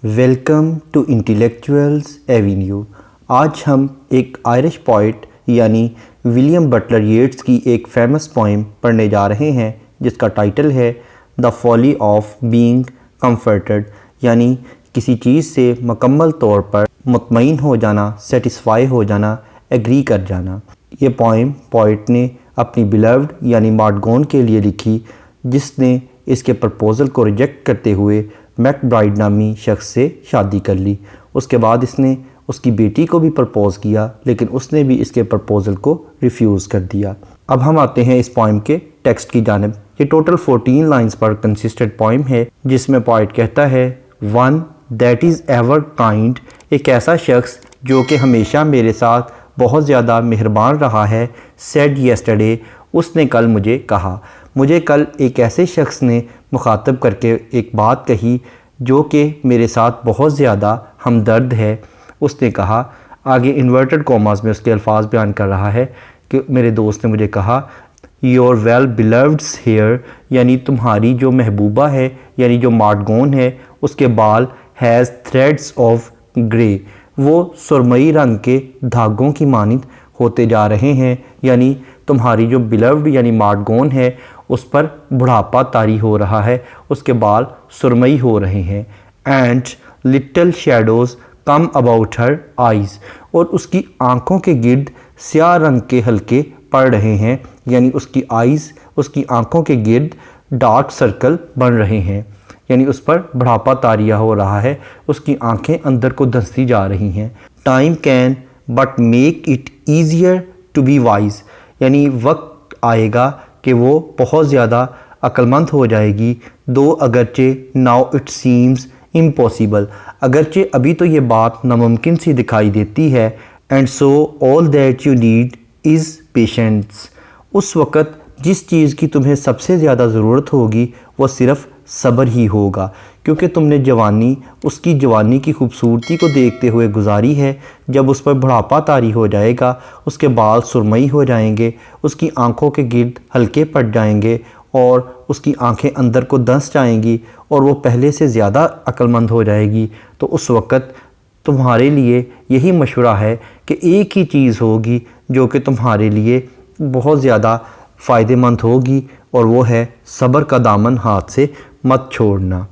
Welcome to intellectuals Avenue. आज हम एक आयरिश पोइट यानी विलियम बटलर येट्स की एक फेमस पोइम पढ़ने जा रहे हैं जिसका टाइटल है the folly of being comforted, यानी किसी चीज़ से मुकम्मल तौर पर मुतमईन हो जाना, सेटिस्फाई हो जाना, एग्री कर जाना। ये पोइम पोइट ने अपनी बिलव्ड यानी मार्गोन के लिए लिखी, जिसने इसके प्रपोज़ल को रिजेक्ट करते हुए मैकब्राइड नामी शख्स से शादी कर ली। उसके बाद इसने उसकी बेटी को भी प्रपोज़ किया, लेकिन उसने भी इसके प्रपोज़ल को रिफ्यूज़ कर दिया। अब हम आते हैं इस पोइम के टेक्स्ट की जानिब। ये टोटल 14 लाइंस पर कंसिस्टेड पोइम है, जिसमें पोइट कहता है, one that is ever kind, एक ऐसा शख्स जो कि हमेशा मेरे साथ बहुत ज़्यादा मेहरबान रहा है, सेड येस्टरडे, उसने कल मुझे कहा। मुझे कल एक ऐसे शख्स ने मुखातब करके एक बात कही जो कि मेरे साथ बहुत ज़्यादा हमदर्द है। उसने कहा, आगे इन्वर्टेड कॉमास में उसके अल्फाज बयान कर रहा है कि मेरे दोस्त ने मुझे कहा, योर वेल बिलव्ड्स हेयर, यानी तुम्हारी जो महबूबा है यानी जो मार्गोन है उसके बाल हैज़ थ्रेड्स ऑफ ग्रे, वो सुरमई रंग के धागों की मानिंद होते जा रहे हैं, यानी तुम्हारी जो बिलव्ड यानी मार्गोन है उस पर बुढ़ापा तारी हो रहा है, उसके बाल सुरमई हो रहे हैं। And little shadows come about her eyes, और उसकी आँखों के गिर्द स्याह रंग के हल्के पड़ रहे हैं, यानी उसकी आइज़, उसकी आँखों के गिर्द डार्क सर्कल बन रहे हैं, यानी उस पर बुढ़ापा तारिया हो रहा है, उसकी आँखें अंदर को धंसती जा रही हैं। Time can but make it easier to be wise, यानी वक्त आएगा कि वो बहुत ज़्यादा अक्लमंद हो जाएगी। दो अगरचे नाउ इट सीम्स इम्पॉसिबल, अगरचे अभी तो ये बात नामुमकिन सी दिखाई देती है। And so all that you need is patience, उस वक़्त जिस चीज़ की तुम्हें सबसे ज़्यादा ज़रूरत होगी वो सिर्फ़ सब्र ही होगा, क्योंकि तुमने जवानी, उसकी जवानी की खूबसूरती को देखते हुए गुजारी है। जब उस पर बुढ़ापा तारी हो जाएगा, उसके बाल सुरमई हो जाएंगे, उसकी आंखों के गिर्द हल्के पड़ जाएंगे और उसकी आंखें अंदर को धंस जाएंगी और वो पहले से ज़्यादा अक्लमंद हो जाएगी, तो उस वक़्त तुम्हारे लिए यही मशवरा है कि एक ही चीज़ होगी जो कि तुम्हारे लिए बहुत ज़्यादा फ़ायदेमंद होगी, और वो है सब्र का दामन हाथ से मत छोड़ना।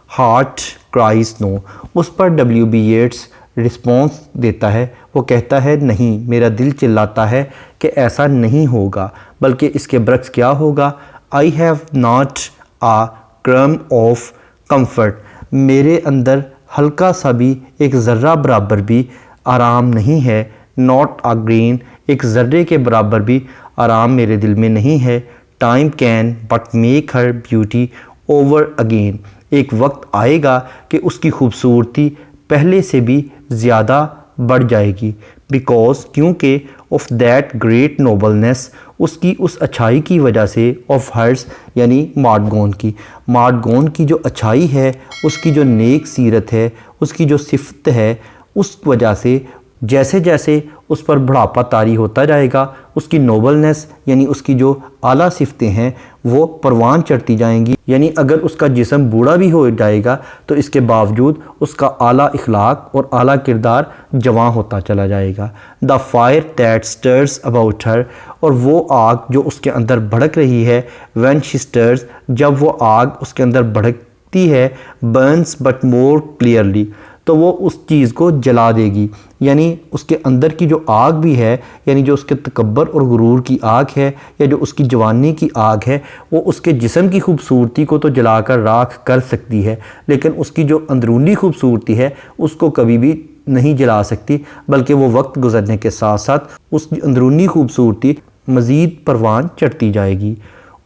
हार्ट क्राइज नो, उस पर W.B. येट्स रिस्पॉन्स देता है, वो कहता है, नहीं, मेरा दिल चिल्लाता है कि ऐसा नहीं होगा, बल्कि इसके बरक्स क्या होगा। आई हैव नॉट आ क्रम ऑफ कंफर्ट, मेरे अंदर हल्का सा भी, एक ज़र्रा बराबर भी आराम नहीं है। नॉट आ ग्रेन, एक ज़र्रे के बराबर भी आराम मेरे दिल में नहीं है। Time can but make her beauty over again, एक वक्त आएगा कि उसकी खूबसूरती पहले से भी ज़्यादा बढ़ जाएगी। बिकॉज, क्योंकि ऑफ दैट ग्रेट नोबलनेस, उसकी उस अच्छाई की वजह से, ऑफ हर्स यानी मार्गोन की जो अच्छाई है, उसकी जो नेक सीरत है, उसकी जो सिफत है, उस वजह से जैसे जैसे उस पर बुढ़ापा तारी होता जाएगा, उसकी नोबलनेस यानी उसकी जो आला सिफतें हैं वो परवान चढ़ती जाएंगी। यानी अगर उसका जिस्म बूढ़ा भी हो जाएगा तो इसके बावजूद उसका आला इखलाक और आला किरदार जवां होता चला जाएगा। The fire that stirs about her, और वो आग जो उसके अंदर भड़क रही है, व्हेन शी स्टर्स, जब वो आग उसके अंदर भड़कती है, बर्न्स बट मोर क्लियरली, तो वो उस चीज़ को जला देगी। यानी उसके अंदर की जो आग भी है, यानी जो उसके तकब्बर और गुरूर की आग है, या जो उसकी जवानी की आग है, वो उसके जिस्म की खूबसूरती को तो जलाकर राख कर सकती है, लेकिन उसकी जो अंदरूनी खूबसूरती है उसको कभी भी नहीं जला सकती, बल्कि वो वक्त गुजरने के साथ साथ उस अंदरूनी खूबसूरती मज़ीद परवान चढ़ती जाएगी।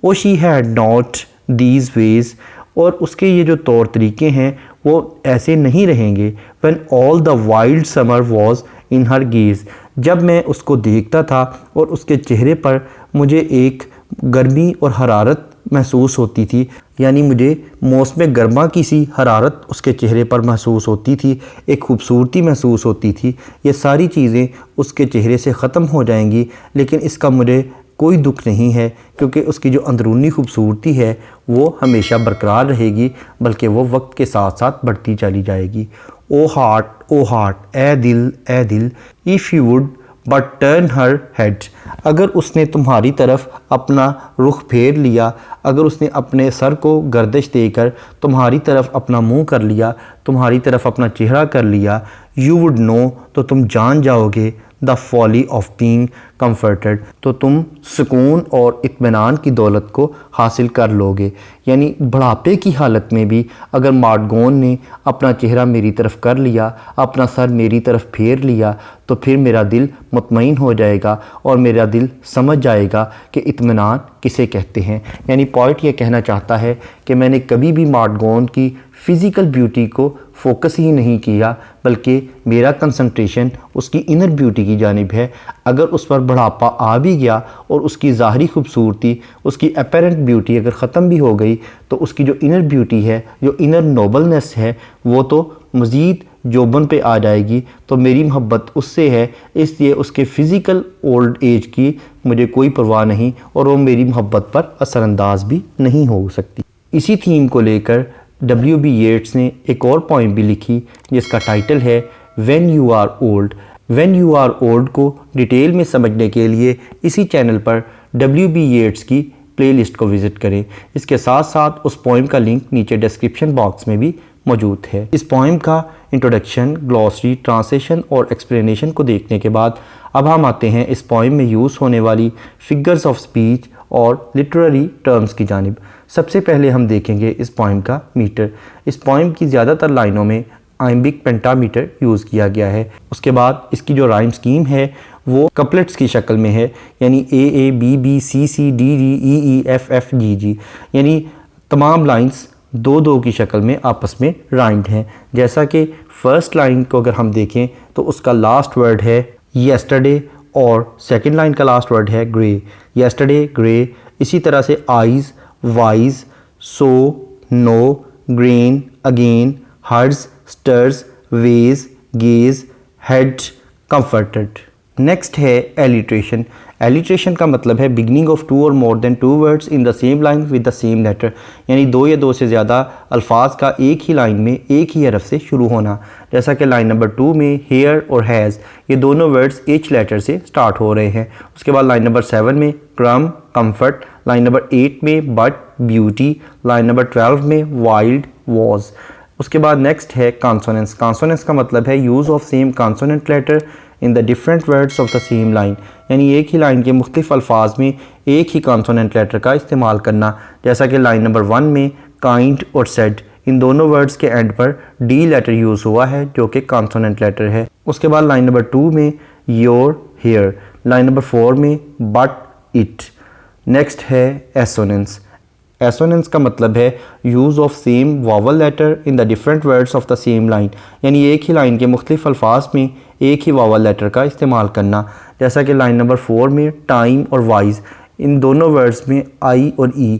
O she had not these ways, और उसके ये जो तौर तरीके हैं वो ऐसे नहीं रहेंगे। When all the wild summer was in her gaze, जब मैं उसको देखता था और उसके चेहरे पर मुझे एक गर्मी और हरारत महसूस होती थी, यानी मुझे मौसम गर्मा की सी हरारत उसके चेहरे पर महसूस होती थी, एक खूबसूरती महसूस होती थी। ये सारी चीज़ें उसके चेहरे से ख़त्म हो जाएंगी, लेकिन इसका मुझे कोई दुख नहीं है, क्योंकि उसकी जो अंदरूनी खूबसूरती है वो हमेशा बरकरार रहेगी, बल्कि वो वक्त के साथ साथ बढ़ती चली जाएगी। ओ हार्ट, ए दिल, if you would but turn her head, अगर उसने तुम्हारी तरफ अपना रुख फेर लिया, अगर उसने अपने सर को गर्दिश देकर तुम्हारी तरफ अपना मुंह कर लिया, तुम्हारी तरफ अपना चेहरा कर लिया, यू वुड नो, तो तुम जान जाओगे, the folly of being comforted, तो तुम सुकून और इत्मीनान की दौलत को हासिल कर लोगे। यानी बुढ़ापे की हालत में भी अगर मार्गोन ने अपना चेहरा मेरी तरफ कर लिया, अपना सर मेरी तरफ फेर लिया, तो फिर मेरा दिल मुतमईन हो जाएगा और मेरा दिल समझ जाएगा कि इत्मीनान किसे कहते हैं। यानी पॉइंट ये कहना चाहता है कि मैंने कभी भी मार्गोन की फ़िज़िकल ब्यूटी को फोकस ही नहीं किया, बल्कि मेरा कंसंट्रेशन उसकी इनर ब्यूटी की जानिब है। अगर उस पर बुढ़ापा आ भी गया और उसकी ज़ाहरी खूबसूरती, उसकी अपरेंट ब्यूटी अगर ख़त्म भी हो गई, तो उसकी जो इनर ब्यूटी है, जो इनर नोबलनेस है, वो तो मज़ीद जोबन पे आ जाएगी। तो मेरी मोहब्बत उससे है, इसलिए उसके फ़िज़िकल ओल्ड एज की मुझे कोई परवाह नहीं और वो मेरी मोहब्बत पर असरअंदाज भी नहीं हो सकती। इसी थीम को लेकर W.B. येट्स ने एक और पोइम भी लिखी जिसका टाइटल है when you are old. When you are old को डिटेल में समझने के लिए इसी चैनल पर W.B. येट्स की प्लेलिस्ट को विज़िट करें। इसके साथ साथ उस पोइम का लिंक नीचे डिस्क्रिप्शन बॉक्स में भी मौजूद है। इस पोइम का इंट्रोडक्शन, ग्लॉसरी, ट्रांसलेशन और एक्सप्लेनेशन को देखने के बाद अब हम आते हैं इस पोइम में यूज़ होने वाली फिगर्स ऑफ स्पीच और लिटरेरी टर्म्स की जानिब। सबसे पहले हम देखेंगे इस पोइम का मीटर। इस पोइम की ज़्यादातर लाइनों में आइम्बिक पेंटामीटर यूज़ किया गया है। उसके बाद इसकी जो राइम स्कीम है वो कपलेट्स की शक्ल में है, यानी A B B C C D D E E F F G G, यानी तमाम लाइंस दो दो की शक्ल में आपस में राइम्ड हैं। जैसा कि फ़र्स्ट लाइन को अगर हम देखें तो उसका लास्ट वर्ड है येस्टरडे और सेकंड लाइन का लास्ट वर्ड है ग्रे। Yesterday, grey. इसी तरह से eyes, wise, so, no, grain, again, hers, stirs, ways, gaze, head, comforted. Next है एलिट्रेशन। एलिट्रेशन का मतलब है बिगनिंग ऑफ टू और more than two words in the same line with the same letter, यानी दो या दो से ज़्यादा अल्फाज का एक ही लाइन में एक ही हरफ से शुरू होना। जैसा कि लाइन नंबर 2 में हेयर और हैज़, ये दोनों वर्ड्स एच लेटर से स्टार्ट हो रहे हैं। उसके बाद लाइन नंबर 7 में क्रम, कम्फर्ट, लाइन नंबर 8 में बट, ब्यूटी, लाइन नंबर 12 में वाइल्ड, वॉज। उसके बाद नेक्स्ट है कॉन्सोनेंट्स। कॉन्सोनेंट्स का मतलब है use of same consonant letter in the different words of the same line, यानी एक ही लाइन के मुख्तलिफ अल्फाज में एक ही कॉन्सोनेंट लेटर का इस्तेमाल करना। जैसा कि लाइन नंबर 1 में काइंड और सेड, इन दोनों वर्ड्स के एंड पर डी लेटर यूज़ हुआ है जो कि कॉन्सोनेंट लेटर है। उसके बाद लाइन नंबर 2 में योर, हेयर, लाइन नंबर 4 में बट, इट। नेक्स्ट है एसोनेंस। एसोनेंस का मतलब है use of same vowel letter in the different words of the same line, यानी एक ही लाइन के मुख्तलिफ अल्फाज में एक ही वावल लेटर का इस्तेमाल करना। जैसा कि लाइन नंबर 4 में टाइम और वाइज, इन दोनों वर्ड्स में आई और ई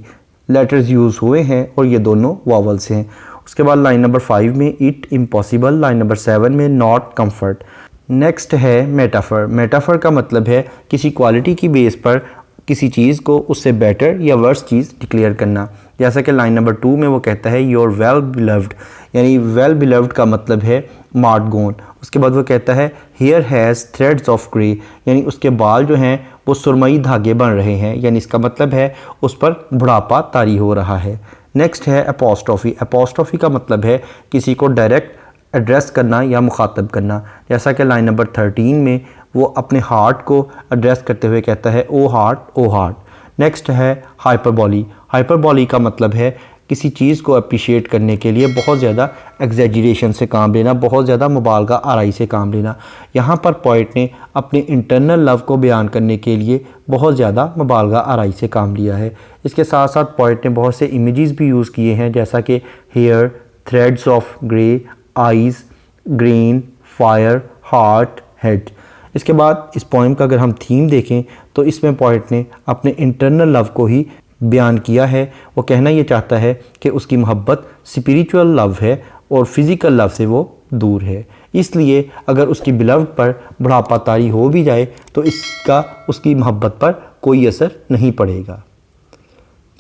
लेटर्स यूज़ हुए हैं और ये दोनों वावल्स हैं। उसके बाद लाइन नंबर 5 में इट, इम्पॉसिबल, लाइन नंबर 7 में नॉट, कम्फर्ट। नेक्स्ट है मेटाफर। मेटाफर का मतलब है किसी क्वालिटी की बेस पर किसी चीज़ को उससे बेटर या वर्स चीज़ डिक्लेयर करना। जैसा कि लाइन नंबर 2 में वो कहता है योर वेल बिलव्ड, यानी वेल बिलव्ड का मतलब है मार्गोन। उसके बाद वो कहता है hair has threads of grey, यानी उसके बाल जो हैं वो सुरमई धागे बन रहे हैं, यानी इसका मतलब है उस पर बुढ़ापा तारी हो रहा है। नेक्स्ट है अपोस्ट्रोफी। अपोस्ट्रोफी का मतलब है किसी को डायरेक्ट एड्रेस करना या मुखातब करना। जैसा कि लाइन नंबर 13 में वो अपने हार्ट को एड्रेस करते हुए कहता है ओ हार्ट, ओ हार्ट। नेक्स्ट है हाइपरबोली। हाइपरबोली का मतलब है किसी चीज़ को अप्रिशिएट करने के लिए बहुत ज़्यादा एग्जैजरेशन से काम लेना, बहुत ज़्यादा मुबालगा आराई से काम लेना। यहाँ पर पोइट ने अपने इंटरनल लव को बयान करने के लिए बहुत ज़्यादा मुबालगा आराई से काम लिया है। इसके साथ साथ पोइट ने बहुत से इमेजेस भी यूज़ किए हैं, जैसा कि hair, threads of grey, eyes, green, fire, heart, head. इसके बाद इस पोइम का अगर हम थीम देखें तो इसमें पोइट ने अपने इंटरनल लव को ही बयान किया है। वो कहना ये चाहता है कि उसकी मोहब्बत स्पिरिचुअल लव है और फिज़िकल लव से वो दूर है, इसलिए अगर उसकी बिलव्ड पर बुढ़ापा तारी हो भी जाए तो इसका उसकी मोहब्बत पर कोई असर नहीं पड़ेगा।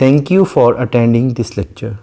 Thank you for attending this lecture.